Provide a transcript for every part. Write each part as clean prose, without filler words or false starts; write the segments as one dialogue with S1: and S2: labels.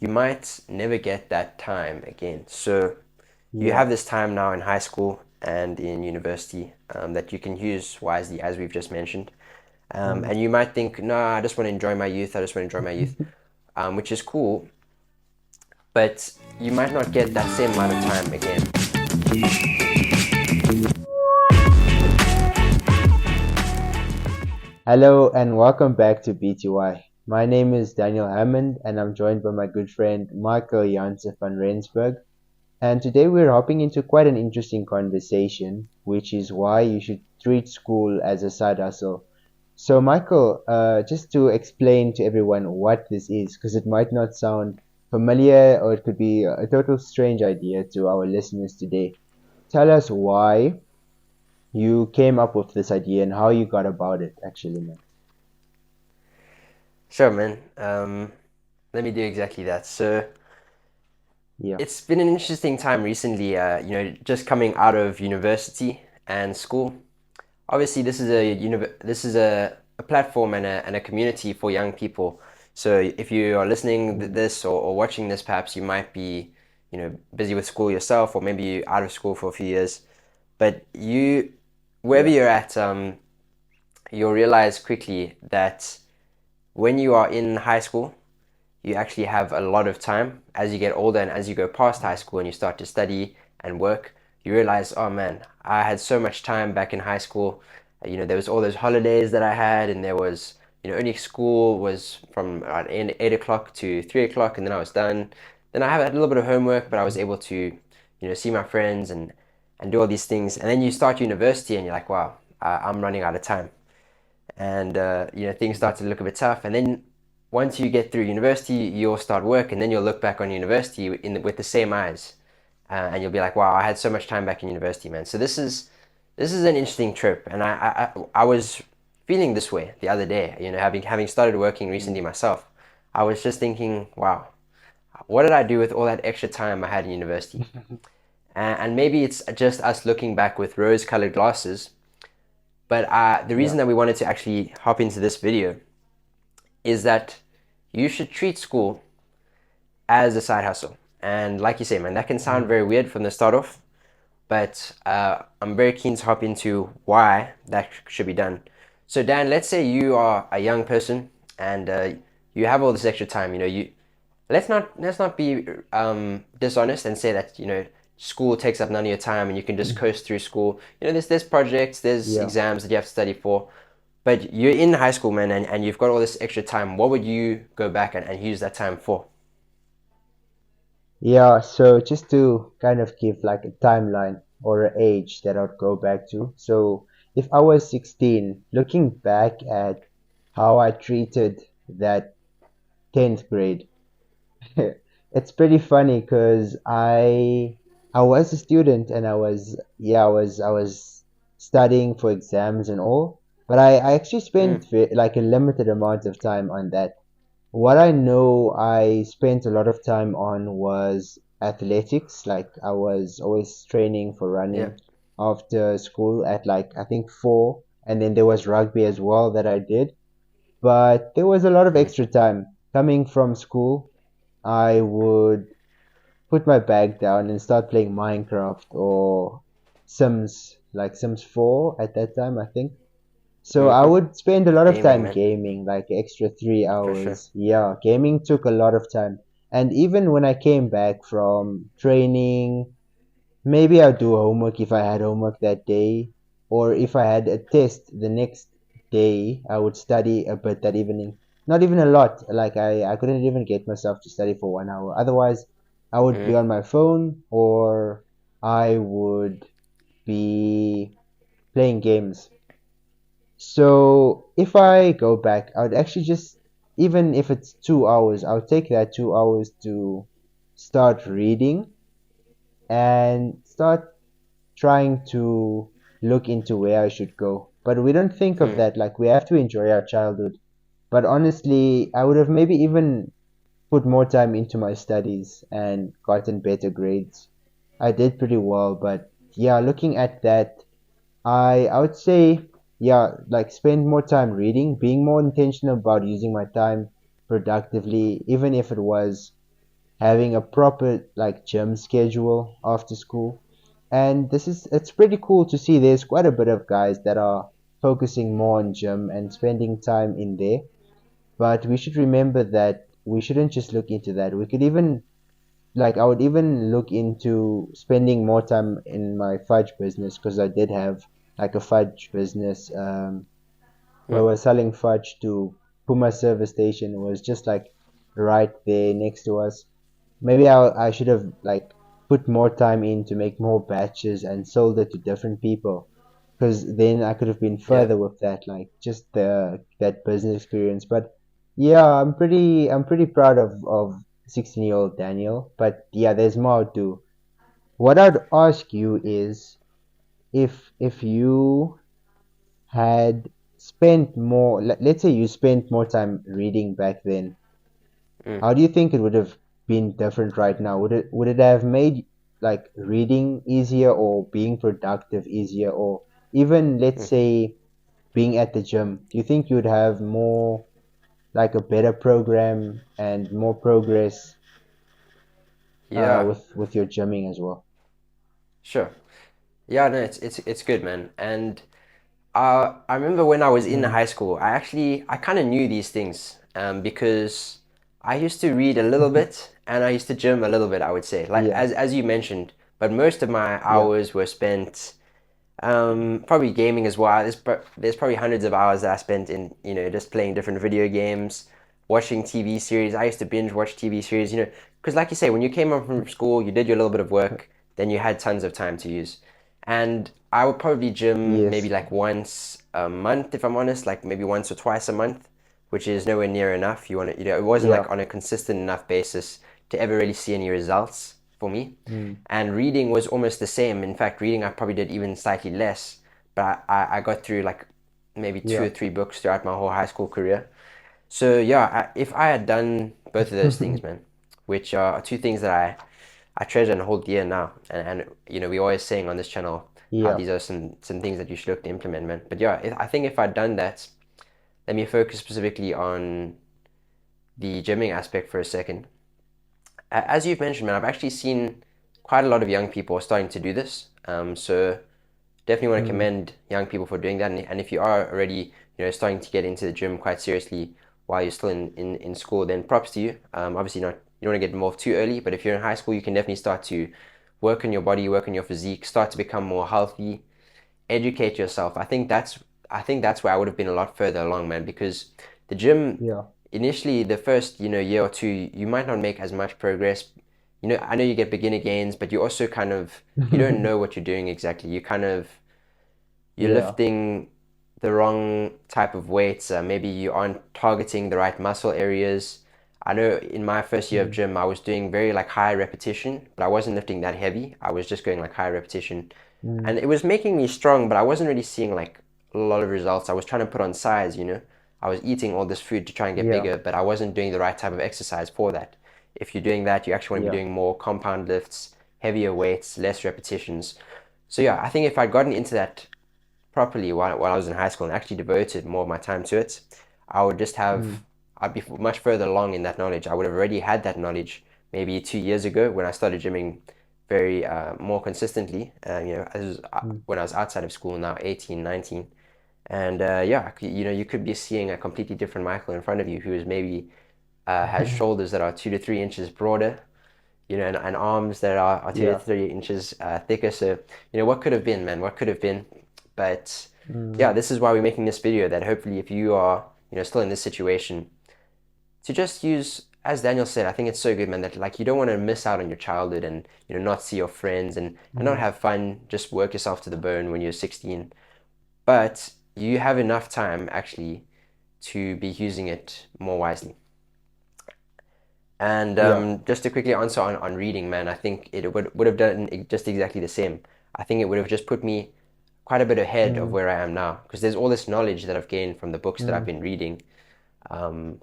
S1: you might never get that time again. So you
S2: Yeah.
S1: have this time now in high school and in university that you can use wisely, as we've just mentioned.
S2: Mm.
S1: And you might think, no, I just want to enjoy my youth. I just want to enjoy my youth, which is cool, but you might not get that same amount of time again.
S2: Hello and welcome back to BTY. My name is Daniel Hammond and I'm joined by my good friend Michael Janse van Rensburg. And today we're hopping into quite an interesting conversation, which is why you should treat school as a side hustle. So, Michael, just to explain to everyone what this is, because it might not sound familiar or it could be a total strange idea to our listeners today. Tell us why you came up with this idea and how you got about it, actually, man.
S1: Sure, man. Let me do exactly that. So
S2: Yeah.
S1: it's been an interesting time recently, just coming out of university and school. Obviously, this is a platform and a community for young people. So if you are listening to
S2: Mm.
S1: this or watching this, perhaps you might be, busy with school yourself, or maybe you're out of school for a few years. But wherever
S2: Yeah.
S1: you're at, you'll realize quickly that when you are in high school, you actually have a lot of time. As you get older and as you go past high school and you start to study and work, you realize, oh man, I had so much time back in high school. There was all those holidays that I had, and there was, only school was from around 8 o'clock to 3 o'clock, and then I was done. Then I had a little bit of homework, but I was able to, see my friends and do all these things. And then you start university, and you're like, wow, I'm running out of time, and things start to look a bit tough. And then once you get through university, you'll start work, and then you'll look back on university with the same eyes, and you'll be like, "Wow, I had so much time back in university, man." So this is an interesting trip, and I was feeling this way the other day. Having started working recently
S2: Mm.
S1: myself, I was just thinking, "Wow, what did I do with all that extra time I had in university?" And maybe it's just us looking back with rose-colored glasses. But the
S2: Yeah.
S1: reason that we wanted to actually hop into this video is that you should treat school as a side hustle. And like you say, man, that can sound
S2: Mm.
S1: very weird from the start off, but I'm very keen to hop into why that should be done. So, Dan, let's say you are a young person and you have all this extra time. Let's not be dishonest and say that school takes up none of your time and you can just coast through school. There's projects, there's
S2: Yeah.
S1: exams that you have to study for. But you're in high school, man, and you've got all this extra time. What would you go back and use that time for?
S2: Yeah, so just to kind of give like a timeline or an age that I'd go back to. So if I was 16, looking back at how I treated that 10th grade, it's pretty funny because I was a student and I was studying for exams and all, but I actually
S1: Mm,
S2: spent like a limited amount of time on that. What I know I spent a lot of time on was athletics. Like I was always training for
S1: yeah.
S2: running after school at like I think 4, and then there was rugby as well that I did. But there was a lot of
S1: Mm,
S2: extra time coming from school. I would put my bag down and start playing Minecraft or Sims, like Sims 4 at that time, I think. So I
S1: mm-hmm.
S2: would spend a lot of
S1: Gaming,
S2: time
S1: man,
S2: gaming, like extra three
S1: for sure.
S2: hours. Yeah, gaming took a lot of time. And even when I came back from training, maybe I'd do homework if I had homework that day, or if I had a test the next day, I would study a bit that evening. Not even a lot. Like I couldn't even get myself to study for 1 hour. Otherwise, I would be
S1: Mm,
S2: on my phone or I would be playing games. So if I go back, I would actually just, even if it's 2 hours, I'll take that 2 hours to start reading and start trying to look into where I should go. But we don't think of
S1: mm.
S2: that. Like we have to enjoy our childhood. But honestly, I would have maybe even put more time into my studies and gotten better grades. I did pretty well, but yeah, looking at that, I would say, yeah, like spend more time reading, being more intentional about using my time productively, even if it was having a proper like gym schedule after school. And it's pretty cool to see there's quite a bit of guys that are focusing more on gym and spending time in there. But we should remember that we shouldn't just look into that. We could even like I would even look into spending more time in my fudge business because I did have like a fudge business where
S1: Hmm.
S2: we're selling fudge to Puma service station. It was just like right there next to us. Maybe I should have like put more time in to make more batches and sold it to different people because then I could have been
S1: Yeah.
S2: further with that, like just the that business experience. But yeah, I'm pretty proud of 16-year-old Daniel. But yeah, there's more to. What I'd ask you is if you had spent more, let's say you spent more time reading back then,
S1: Mm.
S2: how do you think it would have been different right now? Would it have made like reading easier or being productive easier or even let's
S1: Mm.
S2: say being at the gym? Do you think you'd have more like a better program and more progress
S1: Yeah.
S2: with your gymming as well?
S1: Sure. Yeah, no, it's good, man. And I remember when I was in
S2: Mm.
S1: high school, I kind of knew these things because I used to read a little bit and I used to gym a little bit, I would say, like
S2: Yeah,
S1: as you mentioned. But most of my
S2: yeah,
S1: hours were spent probably gaming as well. There's probably hundreds of hours that I spent in, just playing different video games, watching TV series. I used to binge watch TV series, because like you say, when you came home from school, you did your little bit of work, then you had tons of time to use. And I would probably gym maybe
S2: yes,
S1: like once a month, if I'm honest, like maybe once or twice a month, which is nowhere near enough. It wasn't
S2: yeah,
S1: like on a consistent enough basis to ever really see any results for me.
S2: mm,
S1: And reading was almost the same. In fact, reading I probably did even slightly less, but I got through like maybe two
S2: yeah,
S1: or three books throughout my whole high school career. So yeah, if I had done both of those things, man, which are two things that I treasure and hold dear now, and we always saying on this channel how
S2: yeah,
S1: these are some things that you should look to implement, man. But yeah, I think if I'd done that, let me focus specifically on the gymming aspect for a second. As you've mentioned, man, I've actually seen quite a lot of young people starting to do this. So definitely want to
S2: mm,
S1: commend young people for doing that. And if you are already, starting to get into the gym quite seriously while you're still in school, then props to you. Obviously not, you don't want to get involved too early, but if you're in high school, you can definitely start to work on your body, work on your physique, start to become more healthy, educate yourself. I think that's where I would have been a lot further along, man, because the gym
S2: yeah,
S1: initially the first, year or two, you might not make as much progress. I know you get beginner gains, but you also kind of you don't know what you're doing exactly. You're
S2: yeah,
S1: lifting the wrong type of weights. Maybe you aren't targeting the right muscle areas. I know in my first year of
S2: mm,
S1: gym, I was doing very like high repetition, but I wasn't lifting that heavy. I was just going like high repetition,
S2: mm,
S1: and it was making me strong, but I wasn't really seeing like a lot of results. I was trying to put on size. I was eating all this food to try and get
S2: yeah,
S1: bigger, but I wasn't doing the right type of exercise for that. If you're doing that, you actually want to be
S2: yeah,
S1: doing more compound lifts, heavier weights, less repetitions. So yeah, I think if I'd gotten into that properly while I was in high school and actually devoted more of my time to it, I would just
S2: mm,
S1: I'd be much further along in that knowledge. I would have already had that knowledge maybe 2 years ago when I started gymming very more consistently.
S2: mm.
S1: When I was outside of school now, 18, 19. And yeah, you could be seeing a completely different Michael in front of you who is maybe has shoulders that are 2 to 3 inches broader, and arms that are two to
S2: Yeah,
S1: three inches thicker. So, what could have been, man? What could have been? But
S2: mm,
S1: yeah, this is why we're making this video. That hopefully, if you are, still in this situation, to just use, as Daniel said, I think it's so good, man. That like you don't want to miss out on your childhood and not see your friends and not
S2: mm,
S1: have fun. Just work yourself to the bone when you're 16. But you have enough time actually to be using it more wisely. And
S2: yeah,
S1: just to quickly answer on reading, man, I think it would have done just exactly the same. I think it would have just put me quite a bit ahead of
S2: mm,
S1: where I am now because there's all this knowledge that I've gained from the books that I've
S2: mm,
S1: been reading. Um,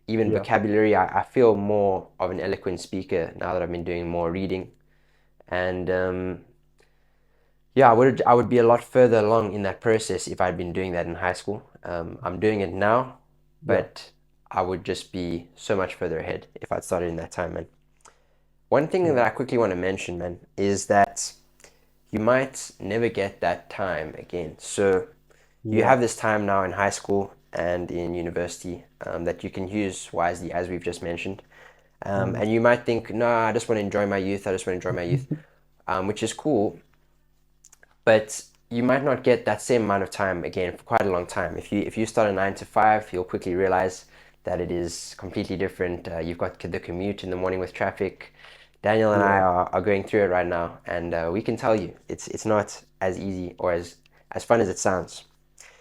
S1: Even
S2: yeah,
S1: vocabulary, I feel more of an eloquent speaker now that I've been doing more reading. And yeah, I would be a lot further along in that process if I'd been doing that in high school. I'm doing it now,
S2: yeah,
S1: but I would just be so much further ahead if I'd started in that time, man. One thing that
S2: Yeah.
S1: I quickly want to mention, man, is that you might never get that time again. So you have
S2: Yeah.
S1: this time now in high school and in university that you can use wisely, as we've just mentioned.
S2: Mm.
S1: And you might think, no, I just want to enjoy my youth. I just want to enjoy my youth, which is cool. But you might not get that same amount of time again for quite a long time. If you start a 9 to 5, you'll quickly realize that it is completely different. You've got the commute in the morning with traffic. Daniel and I
S2: Yeah.
S1: are going through it right now, and we can tell you it's not as easy or as fun as it sounds.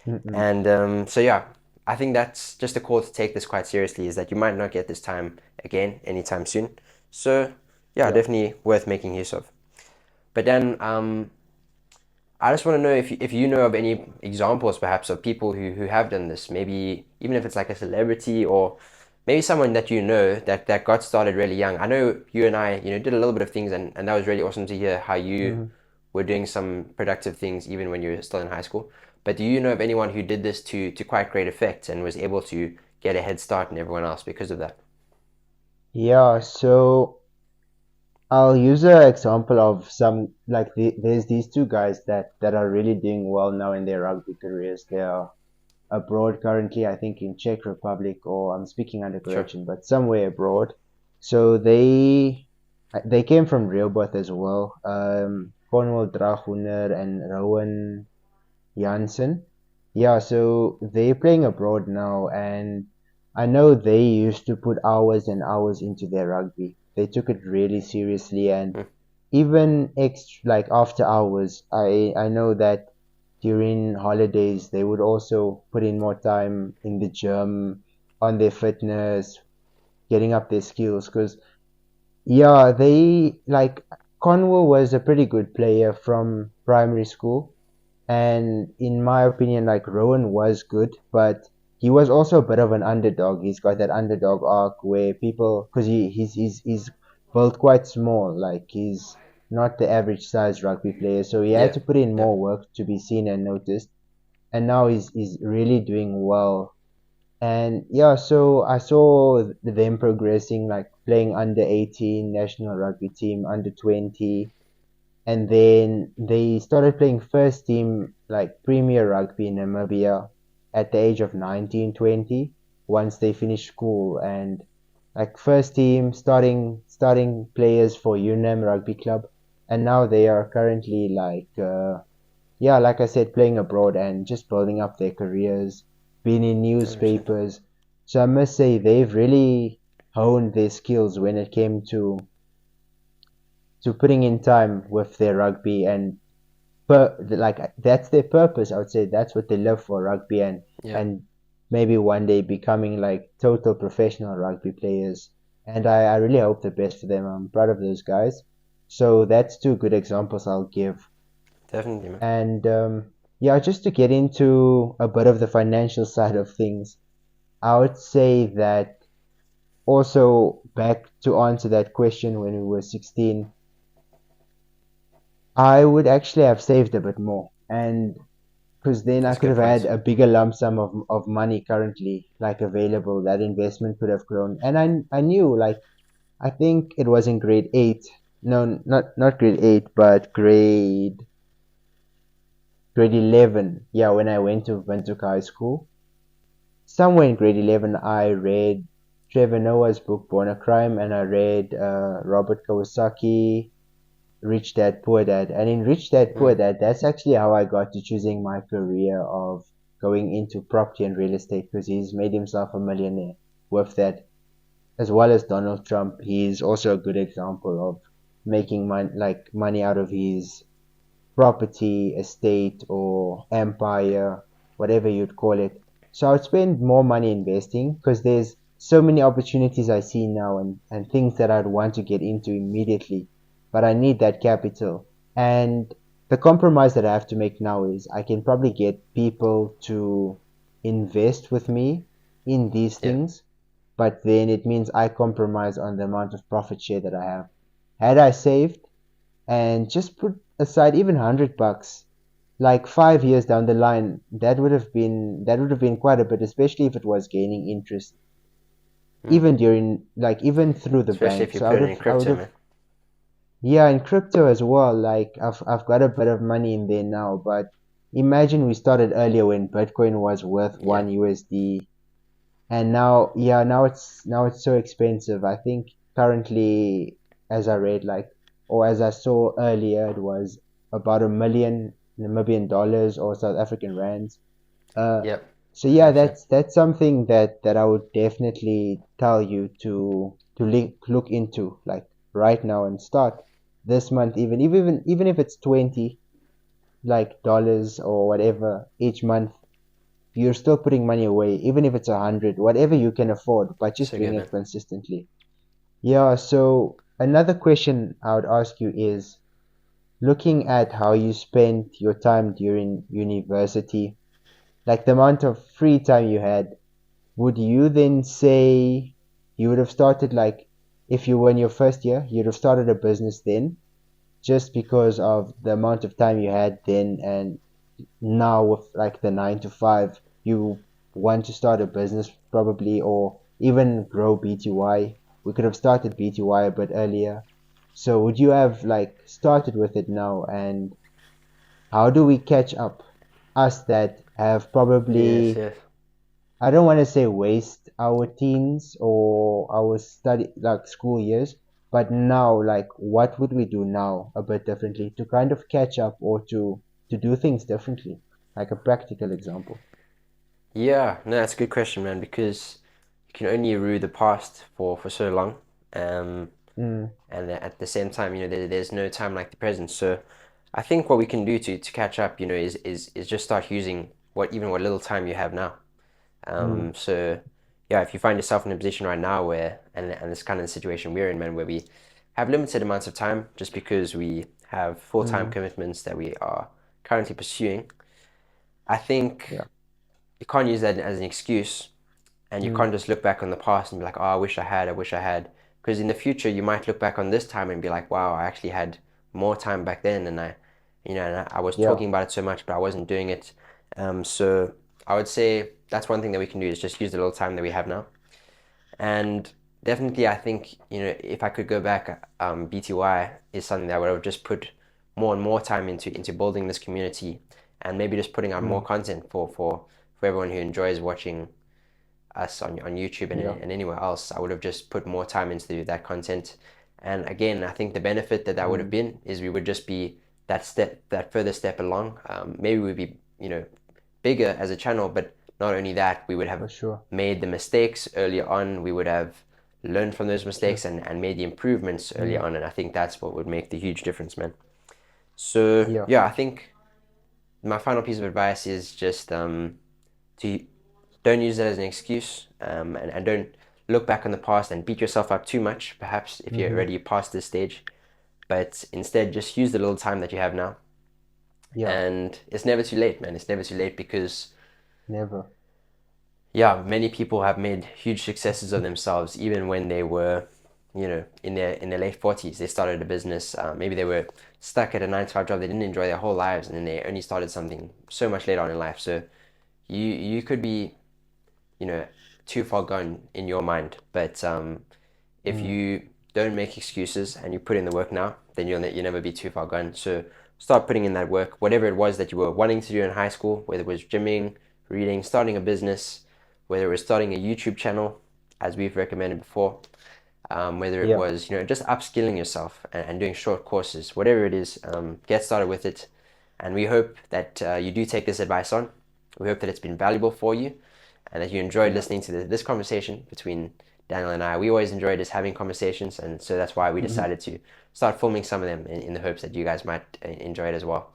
S2: Mm-mm.
S1: And so yeah, I think that's just a call to take this quite seriously. Is that you might not get this time again anytime soon. So yeah,
S2: Yeah.
S1: definitely worth making use of. But then I just want to know if you know of any examples, perhaps, of people who have done this. Maybe even if it's like a celebrity or maybe someone that you know that got started really young. I know you and I, did a little bit of things, and that was really awesome to hear how you
S2: Mm.
S1: were doing some productive things even when you were still in high school. But do you know of anyone who did this to quite great effect and was able to get a head start in everyone else because of that?
S2: Yeah. So I'll use an example of some like there's these two guys that are really doing well now in their rugby careers. They are abroad currently, I think in Czech Republic, or I'm speaking under
S1: Sure.
S2: correction, but somewhere abroad. So they came from Rehoboth as well. Cornwall Draguner and Rowan Janssen. Yeah, so they're playing abroad now, and I know they used to put hours and hours into their rugby. They took it really seriously, and
S1: Hmm.
S2: even extra, like after hours, I know that during holidays they would also put in more time in the gym, on their fitness, getting up their skills. Because yeah, they like Conwell was a pretty good player from primary school, and in my opinion, like Rowan was good, but he was also a bit of an underdog. He's got that underdog arc where people, because he's built quite small, like he's not the average size rugby player, so he had
S1: Yeah.
S2: to put in
S1: Yeah.
S2: more work to be seen and noticed. And now he's really doing well. And yeah, so I saw them progressing, like playing under 18 national rugby team, under 20, and then they started playing first team like Premier Rugby in Namibia at the age of 19, 20 once they finished school, and like first team starting players for UNAM Rugby Club, and now they are currently like yeah, like I said, playing abroad and just building up their careers, being in
S1: 100%.
S2: newspapers. So I must say they've really honed their skills when it came to putting in time with their rugby, and like that's their purpose. I would say that's what they live for, rugby,
S1: Yeah.
S2: and maybe one day becoming like total professional rugby players. And I really hope the best for them. I'm proud of those guys. So that's two good examples I'll give.
S1: Definitely, man.
S2: And yeah, just to get into a bit of the financial side of things, I would say that also back to answer that question when we were 16, I would actually have saved a bit more. And because then I
S1: That's a
S2: could
S1: good
S2: have had
S1: point.
S2: a bigger lump sum of money currently like available. That investment could have grown. And I knew like I think it was in grade eight. No, not grade eight, but grade 11. Yeah, when I went to Windhoek High School. Somewhere in grade 11, I read Trevor Noah's book Born a Crime, and I read Robert Kiyosaki Rich Dad Poor Dad. And in Rich Dad Poor
S1: Mm.
S2: Dad, that's actually how I got to choosing my career of going into property and real estate, because he's made himself a millionaire with that, as well as Donald Trump. He's also a good example of making money out of his property, estate, or empire, whatever you'd call it. So I would spend more money investing because there's so many opportunities I see now, and things that I'd want to get into immediately, but I need that capital. And the compromise that I have to make now is I can probably get people to invest with me in these
S1: Yeah.
S2: things, but then it means I compromise on the amount of profit share that I have. Had I saved and just put aside even $100, like 5 years down the line, that would have been quite a bit, especially if it was gaining interest,
S1: Mm.
S2: even during like even through the
S1: Especially
S2: bank.
S1: if you
S2: So I
S1: put
S2: would
S1: it in
S2: have I would
S1: crypto,
S2: have
S1: man.
S2: Yeah, in crypto as well. Like I've got a bit of money in there now, but imagine we started earlier when Bitcoin was worth
S1: Yeah,
S2: one USD, and now, yeah, now it's so expensive. I think currently, as I read, like, or as I saw earlier, it was about $1 million or South African rands. Uh,
S1: yep,
S2: so yeah,
S1: 100%.
S2: that's something that I would definitely tell you to look into, like, right now, and start this month, even if it's 20, like, dollars or whatever each month. You're still putting money away, even if it's 100, whatever you can afford, but just
S1: So
S2: doing
S1: good, man.
S2: it consistently. Yeah. So another question I would ask you is, looking at how you spent your time during university, like the amount of free time you had, would you then say you would have started, like, if you were in your first year, you'd have started a business then, just because of the amount of time you had then, and now with like the 9 to 5, you want to start a business probably, or even grow BTY. We could have started BTY a bit earlier. So would you have like started with it now, and how do we catch up? Us that have
S1: Yes,
S2: probably,
S1: yes.
S2: I don't want to say waste our teens or our study, like, school years, but now, like, what would we do now a bit differently to kind of catch up, or to do things differently? Like a practical example.
S1: Yeah, no, that's a good question, man, because you can only rue the past for so long. Um,
S2: Mm,
S1: and at the same time, there's no time like the present. So I think what we can do to catch up, is just start using what little time you have now.
S2: mm,
S1: So yeah, if you find yourself in a position right now where, and it's kind of the situation we're in, man, where we have limited amounts of time just because we have full-time
S2: mm,
S1: commitments that we are currently pursuing, I think
S2: yeah.
S1: you can't use that as an excuse, and you
S2: Mm,
S1: can't just look back on the past and be like, oh, I wish I had. Because in the future, you might look back on this time and be like, wow, I actually had more time back then, and I was
S2: yeah.
S1: talking about it so much, but I wasn't doing it. So I would say that's one thing that we can do is just use the little time that we have now. And definitely, I think, if I could go back, BTY is something that I would have just put more and more time into building this community, and maybe just putting out more
S2: Mm,
S1: content for everyone who enjoys watching us on YouTube
S2: yeah.
S1: and anywhere else. I would have just put more time into that content. And again, I think the benefit that would have
S2: Mm,
S1: been is we would just be that further step along. Maybe we'd be, bigger as a channel, but not only that, we would have
S2: for sure.
S1: made the mistakes earlier on. We would have learned from those
S2: True.
S1: mistakes and made the improvements early
S2: Mm,
S1: on. And I think that's what would make the huge difference, man. So
S2: yeah.
S1: yeah, I think my final piece of advice is just to don't use that as an excuse, and don't look back on the past and beat yourself up too much, perhaps if you're
S2: Mm-hmm.
S1: already past this stage, but instead just use the little time that you have now.
S2: Yeah.
S1: And it's never too late, man. It's never too late because,
S2: Never.
S1: yeah, many people have made huge successes of themselves even when they were, in their late 40s. They started a business. Maybe they were stuck at a 9 to 5 job they didn't enjoy their whole lives, and then they only started something so much later on in life. So you could be, you know, too far gone in your mind. But if
S2: Mm,
S1: you don't make excuses and you put in the work now, then you'll never be too far gone. So start putting in that work, whatever it was that you were wanting to do in high school, whether it was gymming, reading, starting a business, whether it was starting a YouTube channel, as we've recommended before, whether it
S2: yeah.
S1: was, just upskilling yourself and doing short courses, whatever it is, get started with it. And we hope that you do take this advice on. We hope that it's been valuable for you and that you enjoyed
S2: Yeah.
S1: listening to this conversation between Daniel and I. We always enjoy just having conversations, and so that's why we
S2: Mm-hmm.
S1: decided to start filming some of them in the hopes that you guys might enjoy it as well.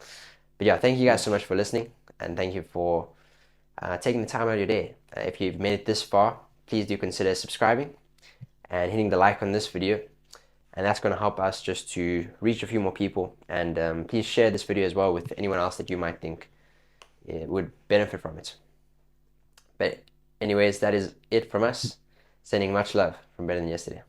S1: But yeah, thank you guys so
S2: Yes.
S1: much for listening, and thank you for taking the time out of your day. If you've made it this far, please do consider subscribing and hitting the like on this video, and that's going to help us just to reach a few more people. And please share this video as well with anyone else that you might think would benefit from it. But anyways, that is it from us. Sending much love from Better Than Yesterday.